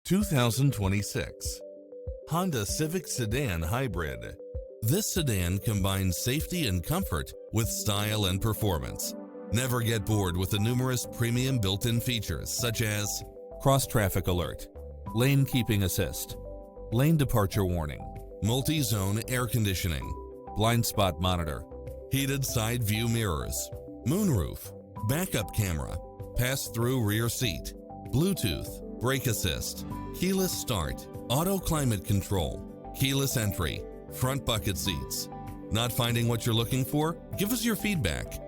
2026 Honda Civic Sedan Hybrid. This sedan combines safety and comfort with style and performance. Never get bored with the numerous premium built-in features such as cross-traffic alert, lane keeping assist, lane departure warning, multi-zone air conditioning, blind spot monitor, heated side view mirrors, moonroof, backup camera, pass-through rear seat, Bluetooth, brake assist, keyless start, auto climate control, keyless entry, front bucket seats. Not finding what you're looking for? Give us your feedback.